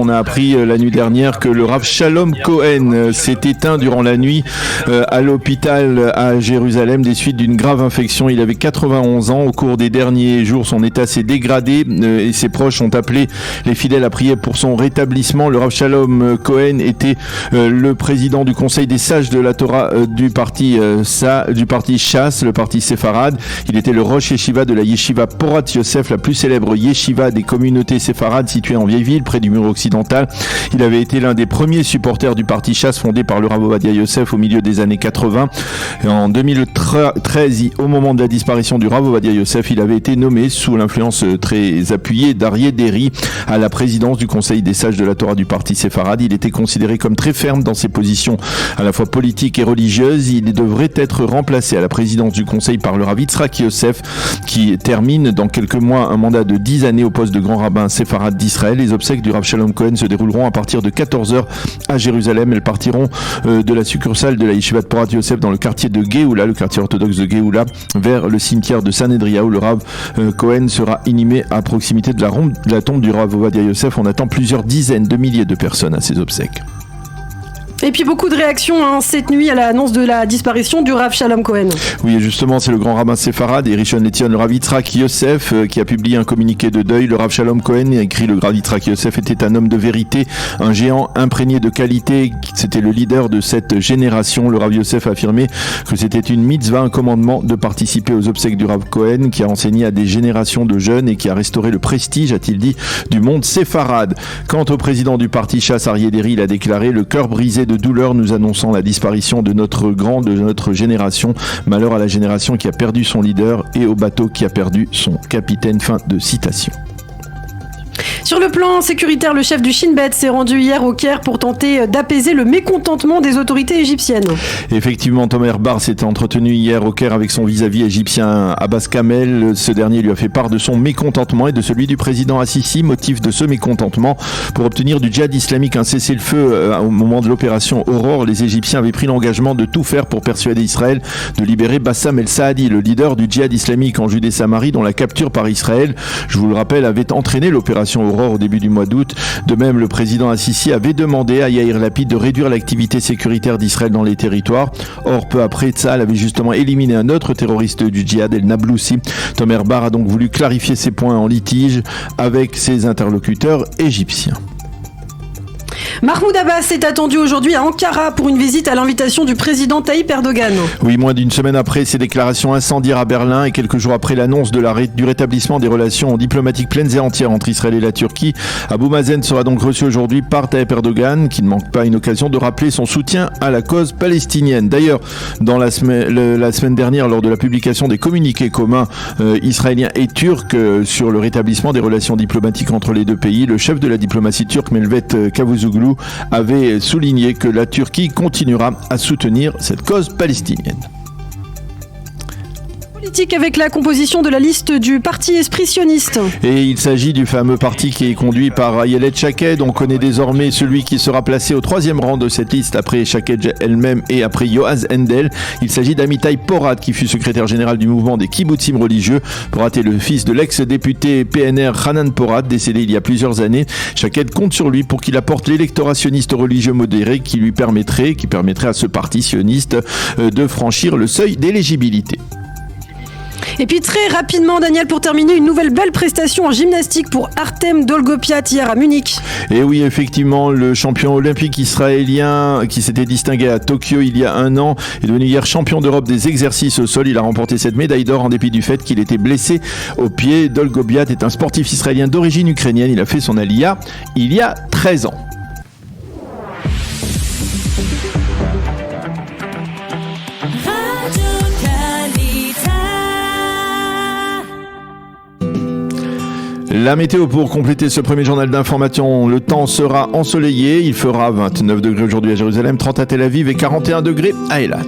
on a appris la nuit dernière que le Rav Shalom Cohen s'est éteint durant la nuit à l'hôpital à Jérusalem des suites d'une grave infection. Il avait 91 ans. Au cours des derniers jours, son état s'est dégradé et ses proches ont appelé les fidèles à prier pour son rétablissement. Le Rav Shalom Cohen était le président du Conseil des sages de la Torah du parti Shas, le parti séfarade. Il était le Rosh Yeshiva de la Yeshiva Porat Yosef, la plus célèbre Yeshiva des communautés séfarades située en vieille ville près du mur occidental. Il avait été l'un des premiers supporters du parti Shas fondé par le Rav Ovadia Yosef au milieu des années 80. Et en 2013, au moment de la disparition du Rav Ovadia Yosef, il avait été nommé sous l'influence très appuyée d'Aryeh Deri à la présidence du Conseil des sages de la Torah du parti séfarade. Il était considéré comme très ferme dans ses positions à la fois politiques et religieuses. Il devrait être remplacé à la présidence du Conseil par le Rav Yitzhak Yosef, qui termine dans quelques mois un mandat de 10 années au poste de grand rabbin séfarade d'Israël. Les obsèques du Rav Shalom Cohen se dérouleront à partir de 14h à Jérusalem. Elles partiront de la succursale de la Yeshiva de Porat Yosef dans le quartier de Géoula, le quartier orthodoxe de Géoula, vers le cimetière de Sanedria où le Rav Cohen sera inhumé à proximité de la tombe du Rav Ovadia Yosef. On attend plusieurs dizaines de milliers de personnes à ces obsèques. Et puis beaucoup de réactions cette nuit à l'annonce de la disparition du Rav Shalom Cohen. Oui, et justement, c'est le grand rabbin séfarade et Rishon LeZion, le Rav Yitzhak Yosef, qui a publié un communiqué de deuil. Le Rav Shalom Cohen a écrit: le Rav Yitzhak Yosef était un homme de vérité, un géant imprégné de qualité. C'était le leader de cette génération. Le Rav Yosef a affirmé que c'était une mitzvah, un commandement de participer aux obsèques du Rav Cohen, qui a enseigné à des générations de jeunes et qui a restauré le prestige, a-t-il dit, du monde séfarade. Quant au président du parti Shas, Aryeh Deri, il a déclaré: le cœur brisé de douleur nous annonçant la disparition de notre génération. Malheur à la génération qui a perdu son leader et au bateau qui a perdu son capitaine. Fin de citation. Sur le plan sécuritaire, le chef du Shin Bet s'est rendu hier au Caire pour tenter d'apaiser le mécontentement des autorités égyptiennes. Effectivement, Tomer Bar s'était entretenu hier au Caire avec son vis-à-vis égyptien Abbas Kamel. Ce dernier lui a fait part de son mécontentement et de celui du président Assisi. Motif de ce mécontentement: pour obtenir du djihad islamique un cessez-le-feu au moment de l'opération Aurore, les Égyptiens avaient pris l'engagement de tout faire pour persuader Israël de libérer Bassam el-Saadi, le leader du djihad islamique en Judée-Samarie, dont la capture par Israël, je vous le rappelle, avait entraîné l'opération Aurore au début du mois d'août. De même, le président Assisi avait demandé à Yair Lapid de réduire l'activité sécuritaire d'Israël dans les territoires. Or, peu après, Tzahal avait justement éliminé un autre terroriste du djihad, El Nabloussi. Tomer Bar a donc voulu clarifier ses points en litige avec ses interlocuteurs égyptiens. Mahmoud Abbas est attendu aujourd'hui à Ankara pour une visite à l'invitation du président Tayyip Erdogan. Oui, moins d'une semaine après ses déclarations incendiaires à Berlin et quelques jours après l'annonce du rétablissement des relations diplomatiques pleines et entières entre Israël et la Turquie, Abou Mazen sera donc reçu aujourd'hui par Tayyip Erdogan, qui ne manque pas une occasion de rappeler son soutien à la cause palestinienne. D'ailleurs, dans la semaine dernière, lors de la publication des communiqués communs israéliens et turcs sur le rétablissement des relations diplomatiques entre les deux pays, le chef de la diplomatie turque, Melvet Cavusoglu, avait souligné que la Turquie continuera à soutenir cette cause palestinienne. Politique avec la composition de la liste du parti Esprit sioniste. Et il s'agit du fameux parti qui est conduit par Ayelet Shaked. On connaît désormais celui qui sera placé au 3e rang de cette liste après Shaked elle-même et après Yoaz Hendel. Il s'agit d'Amitai Porat, qui fut secrétaire général du mouvement des kibbutzim religieux. Porat est le fils de l'ex-député PNR Hanan Porat, décédé il y a plusieurs années. Shaked compte sur lui pour qu'il apporte l'électorat sioniste religieux modéré qui permettrait à ce parti sioniste de franchir le seuil d'éligibilité. Et puis très rapidement, Daniel, pour terminer, une nouvelle belle prestation en gymnastique pour Artem Dolgopiat hier à Munich. Et oui, effectivement, le champion olympique israélien qui s'était distingué à Tokyo il y a un an est devenu hier champion d'Europe des exercices au sol. Il a remporté cette médaille d'or en dépit du fait qu'il était blessé au pied. Dolgopiat est un sportif israélien d'origine ukrainienne. Il a fait son aliyah il y a 13 ans. La météo pour compléter ce premier journal d'information. Le temps sera ensoleillé. Il fera 29 degrés aujourd'hui à Jérusalem, 30 à Tel Aviv et 41 degrés à Eilat.